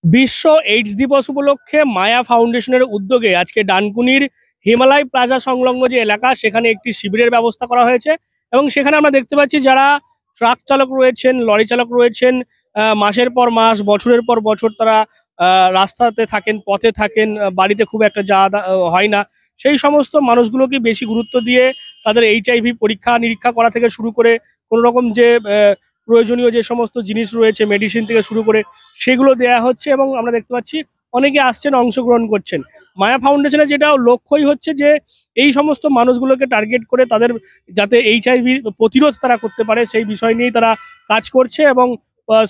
বিশ্ব এইডস দিবস উপলক্ষে মায়া ফাউন্ডেশনের উদ্যোগে আজকে ডানকুনির হিমালয় প্লাজা সংলগ্ন যে এলাকা সেখানে একটি শিবিরের ব্যবস্থা করা হয়েছে। এবং সেখানে আমরা দেখতে পাচ্ছি যারা ট্রাক চালক রয়েছেন, লরি চালক রয়েছেন, মাসের পর মাস, বছরের পর বছর তারা রাস্তাতে থাকেন, পথে থাকেন, বাড়িতে খুব একটা যাওয়া হয় না। সেই সমস্ত মানুষগুলোকে বেশি গুরুত্ব দিয়ে তাদের এইচআইভি পরীক্ষা নিরীক্ষা করা থেকে শুরু করে কোনো রকম যে প্রয়োজনীয় যে সমস্ত জিনিস রয়েছে, মেডিসিন থেকে শুরু করে সেগুলো দেয়া হচ্ছে। এবং আমরা দেখতে পাচ্ছি অনেকে আসছেন, অংশগ্রহণ করছেন। মায়া ফাউন্ডেশনের যেটা লক্ষ্যই হচ্ছে যে এই সমস্ত মানুষগুলোকে টার্গেট করে তাদের যাতে এইচআইভি প্রতিরোধ তারা করতে পারে সেই বিষয় নিয়েই তারা কাজ করছে। এবং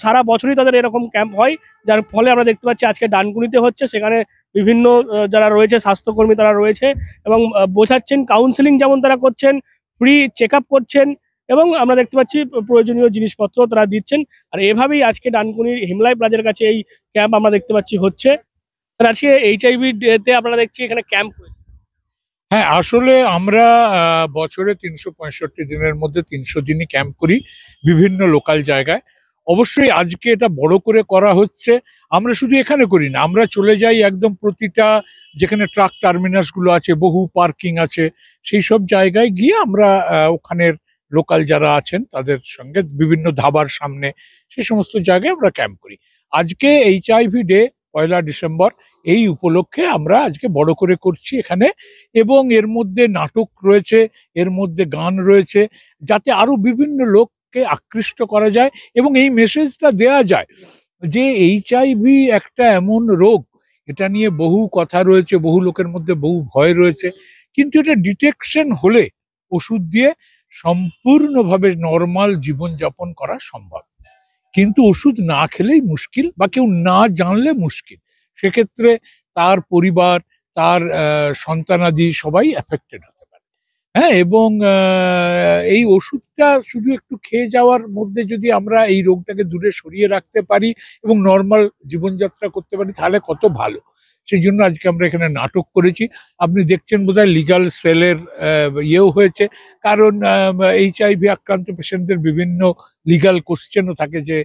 সারা বছরই তাদের এরকম ক্যাম্প হয়, যার ফলে আমরা দেখতে পাচ্ছি আজকে ডানকুনিতে হচ্ছে। সেখানে বিভিন্ন যারা রয়েছে স্বাস্থ্যকর্মী তারা রয়েছে এবং বোঝাচ্ছেন, কাউন্সেলিং যেমন তারা করছেন, ফ্রি চেক আপ করছেন এবং আমরা দেখতে পাচ্ছি প্রয়োজনীয় জিনিসপত্র তারা দিচ্ছেন। আর এভাবেই আজকে ডানকুনির হিমলাই প্লাজার কাছে এই ক্যাম্প আমরা দেখতে পাচ্ছি হচ্ছে। আর আজকে এইচআইভি তে আপনারা দেখছি এখানে ক্যাম্প হয়েছে। হ্যাঁ, আসলে আমরা বছরে ৩৬৫ দিনের মধ্যে ৩০০ দিনই ক্যাম্প করি বিভিন্ন লোকাল জায়গায়। অবশ্যই আজকে এটা বড় করে করা হচ্ছে। আমরা শুধু এখানে করি না, আমরা চলে যাই একদম প্রতিটা যেখানে ট্রাক টার্মিনাসগুলো আছে, বহু পার্কিং আছে, সেই সব জায়গায় গিয়ে আমরা ওখানের লোকাল যারা আছেন তাদের সঙ্গে বিভিন্ন ধাবার সামনে সেই সমস্ত জায়গায় আমরা ক্যাম্প করি। আজকে এইচআইভি ডে ১লা ডিসেম্বর, এই উপলক্ষে আমরা আজকে বড় করে করছি এখানে। এবং এর মধ্যে নাটক রয়েছে, এর মধ্যে গান রয়েছে, যাতে আরো বিভিন্ন লোককে আকৃষ্ট করা যায় এবং এই মেসেজটা দেয়া যায় যে এইচআইভি একটা এমন রোগ, এটা নিয়ে বহু কথা রয়েছে, বহু লোকের মধ্যে বহু ভয় রয়েছে, কিন্তু এটা ডিটেকশন হলে ওষুধ দিয়ে সম্পূর্ণভাবে নর্মাল জীবনযাপন করা সম্ভব। কিন্তু ওষুধ না খেলেই মুশকিল, বা কেউ না জানলে মুশকিল। সেক্ষেত্রে তার পরিবার, তার সন্তানাদি সবাই এফেক্টেড হতে পারে। হ্যাঁ, এবং এই ওষুধটা শুধু একটু খেয়ে যাওয়ার মধ্যে যদি আমরা এই রোগটাকে দূরে সরিয়ে রাখতে পারি এবং নর্মাল জীবনযাত্রা করতে পারি তাহলে কত ভালো। সেই জন্য আজকে আমরা এখানে নাটক করেছি। আপনি দেখছেন বোধহয় লিগাল সেলের ইয়েও হয়েছে, কারণ এইচআইভি আক্রান্ত পেশেন্টদের বিভিন্ন লিগাল কোশ্চেনও থাকে যে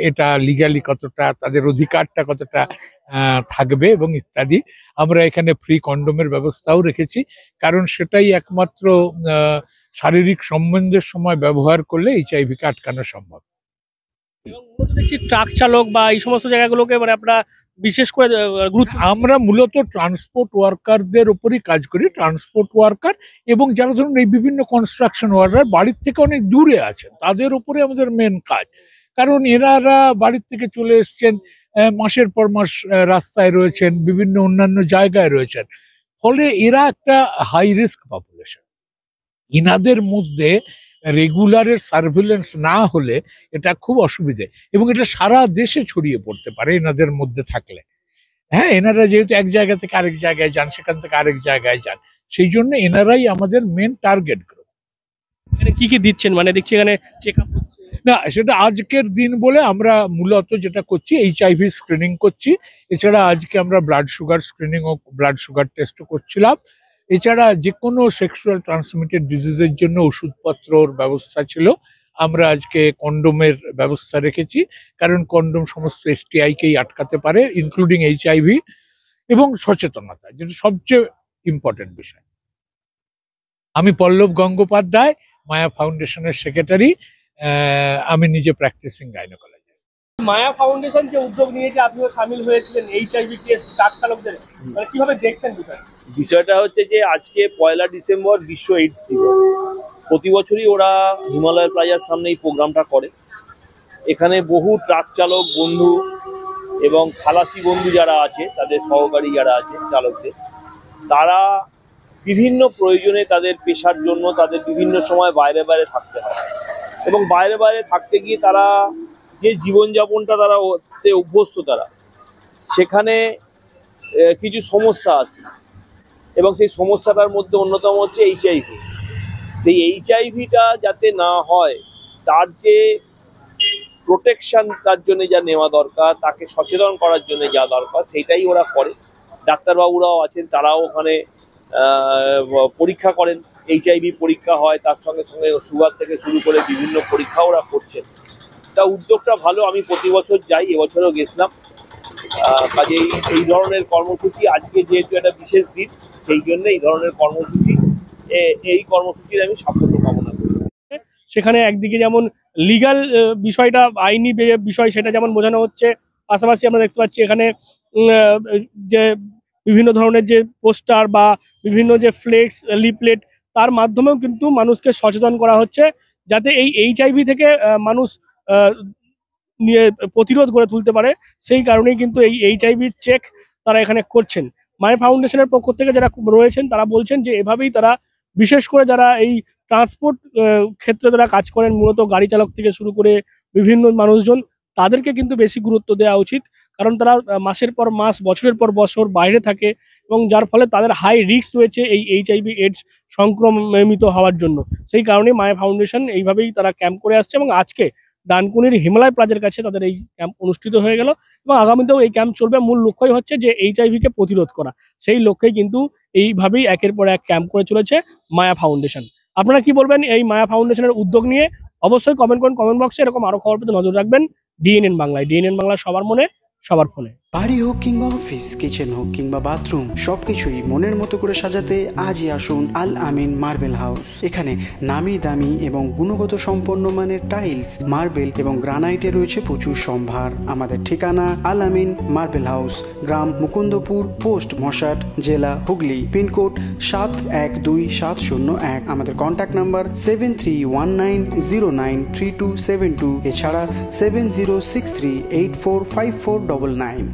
এটা লিগালি কতটা, তাদের অধিকারটা কতটা থাকবে এবং ইত্যাদি। আমরা এখানে ফ্রি কন্ডোমের ব্যবস্থাও রেখেছি, কারণ সেটাই একমাত্র শারীরিক সম্বন্ধের সময় ব্যবহার করলে এইচআইভিকে আটকানো সম্ভব। এবং মূলত দেখছি ট্রাক চালক বা এই সমস্ত জায়গাগুলোকে মানে আপনারা বিশেষ করে গুরুত্ব। আমরা মূলত ট্রান্সপোর্ট ওয়ার্কারদের উপরই কাজ করি, ট্রান্সপোর্ট ওয়ার্কার এবং যারা ধরুন এই বিভিন্ন কনস্ট্রাকশন ওয়ার্কার বাড়ির থেকে অনেক দূরে আছেন, তাদের উপরে আমাদের মেন কাজ। কারণ এনারা বাড়ির থেকে চলে এসছেন, মাসের পর মাস রাস্তায় রয়েছেন, বিভিন্ন অন্যান্য জায়গায় রয়েছেন, ফলে এরা একটা হাই রিস্ক পপুলেশন। ইনাদের মধ্যে রেগুলারের সার্ভিলেন্স না হলে এটা খুব অসুবিধে, এবং এটা সারা দেশে ছড়িয়ে পড়তে পারে এনাদের মধ্যে থাকলে। হ্যাঁ, এনারা যেহেতু এক জায়গা থেকে আরেক জায়গায় যান, সেখান থেকে আরেক জায়গায় যান, সেই জন্য এনারাই আমাদের মেন টার্গেট গ্রুপ। এখানে কি কি দিচ্ছেন, মানে দেখছি এখানে চেক আপ হচ্ছে? না, সেটা আজকের দিন বলে আমরা মূলত যেটা করছি এইচআইভি স্ক্রিনিং করছি। এছাড়া আজকে আমরা ব্লাড সুগার স্ক্রিনিং ও ব্লাড সুগার টেস্টও করছিলাম। এছাড়া যে কোনো সেক্সুয়াল ট্রান্সমিটেড ডিজিজের জন্য ওষুধপত্রর ব্যবস্থা ছিল। আমরা আজকে কন্ডোমের ব্যবস্থা রেখেছি, কারণ কন্ডোম সমস্ত এসটিআইকেই আটকাতে পারে, ইনক্লুডিং এইচআইভি। এবং সচেতনতা, যেটা সবচেয়ে ইম্পর্টেন্ট বিষয়। আমি পল্লব গঙ্গোপাধ্যায়, মায়া ফাউন্ডেশনের সেক্রেটারি। আমি নিজে প্র্যাকটিসিং গাইনোকোলজিস্ট। মায়া ফাউন্ডেশন যে উদ্যোগ নিয়েছে, আপনিও সামিল হয়েছিলেন এইচআইভি টেস্ট ট্রাক চালকদের, মানে কিভাবে দেখছেন বিষয়টা হচ্ছে যে আজকে ১লা ডিসেম্বর বিশ্ব এইডস দিবস। প্রতি বছরই ওরা হিমালয় প্লাজার সামনে এই প্রোগ্রামটা করে। এখানে বহু ট্রাক চালক বন্ধু এবং খালাসি বন্ধু যারা আছে, তাদের সহকারী যারা আছে চালকদের, তারা বিভিন্ন প্রয়োজনে তাদের পেশার জন্য তাদের বিভিন্ন সময় বাইরে বাইরে থাকতে হয়, এবং বাইরে বাইরে থাকতে গিয়ে তারা যে জীবনযাপনটা তারা ওতে অভ্যস্ত, তারা সেখানে কিছু সমস্যা আছে, এবং সেই সমস্যাটার মধ্যে অন্যতম হচ্ছে এইচআইভি। সেই এইচআইভিটা যাতে না হয়, তার যে প্রোটেকশন তার জন্য যা নেওয়া দরকার, তাকে সচেতন করার জন্য যা দরকার, সেটাই ওরা করে। ডাক্তারবাবুরাও আছেন, তারাও ওখানে পরীক্ষা করেন, এইচআইভি পরীক্ষা হয়, তার সঙ্গে সঙ্গে সুগার থেকে শুরু করে বিভিন্ন পরীক্ষা ওরা করছেন। তা উদ্যোগটা ভালো, আমি প্রতি বছর যাই, এবছরও গেছিলাম। কাজেই এই ধরনের কর্মসূচি আজকে যেহেতু একটা বিশেষ দিন, সেই জন্য এই ধরনের কর্মসূচি, এই কর্মসূচির আমি সাফল্য কামনা করি। সেখানে একদিকে যেমন লিগ্যাল বিষয়টা, আইনি বিষয় সেটা যেমন বোঝানো হচ্ছে, পাশাপাশি আমরা দেখতে পাচ্ছি এখানে যে বিভিন্ন ধরনের যে পোস্টার বা বিভিন্ন যে ফ্লেক্স লিফলেট, তার মাধ্যমেও কিন্তু মানুষকে সচেতন করা হচ্ছে যাতে এই HIV থেকে মানুষ নিয়ে প্রতিরোধ করে তুলতে পারে। সেই কারণেই কিন্তু এই HIV চেক তারা এখানে করছেন। মায়া ফাউন্ডেশনের পক্ষ থেকে যারা রয়েছেন তারা বলছেন যে এভাবেই তারা, বিশেষ করে যারা এই ট্রান্সপোর্ট ক্ষেত্রে যারা কাজ করেন, মূলত গাড়ি চালক থেকে শুরু করে বিভিন্ন মানুষজন, তাদেরকে কিন্তু বেশি গুরুত্ব দেওয়া উচিত। কারণ তারা মাসের পর মাস, বছরের পর বছর বাইরে থাকে এবং যার ফলে তাদের হাই রিস্ক রয়েছে এই HIV AIDS সংক্রমিত হওয়ার জন্য। সেই কারণে মায়া ফাউন্ডেশন এইভাবেই তারা ক্যাম্প করে আসছে এবং আজকে ডানকুনির হিমালয় প্লাজার কাছে তাদের এই ক্যাম্প অনুষ্ঠিত হয়ে গেল এবং আগামীতেও এই ক্যাম্প চলবে। মূল লক্ষ্যই হচ্ছে যে HIV-কে প্রতিরোধ করা। সেই লক্ষ্যেই কিন্তু এইভাবেই একের পর এক ক্যাম্প করে চলেছে মায়া ফাউন্ডেশন। আপনারা কি বলবেন এই মায়া ফাউন্ডেশনের উদ্যোগ নিয়ে? অবশ্যই কমেন্ট করুন কমেন্ট বক্সে। এরকম আরো খবর পেতে নজর রাখবেন DNN বাংলায়। DNN বাংলা, সবার মনে সবার ফোনে। বাড়ি হোক কিংবা অফিস, কিচেন হোক কিংবা বাথরুম, সবকিছুই মনের মতো করে সাজাতে আজই আসুন আল আমিন মার্বেল হাউস। এখানে নামি দামি এবং গুণগত সম্পন্ন মানের টাইলস, মার্বেল এবং গ্রানাইটে রয়েছে প্রচুর সম্ভার। আমাদের ঠিকানা আল আমিন মার্বেল হাউস, গ্রাম মুকুন্দপুর, পোস্ট মশাট, জেলা হুগলি, পিনকোড 712701। আমাদের কন্ট্যাক্ট নাম্বার 7319093272, এছাড়া 7063845499।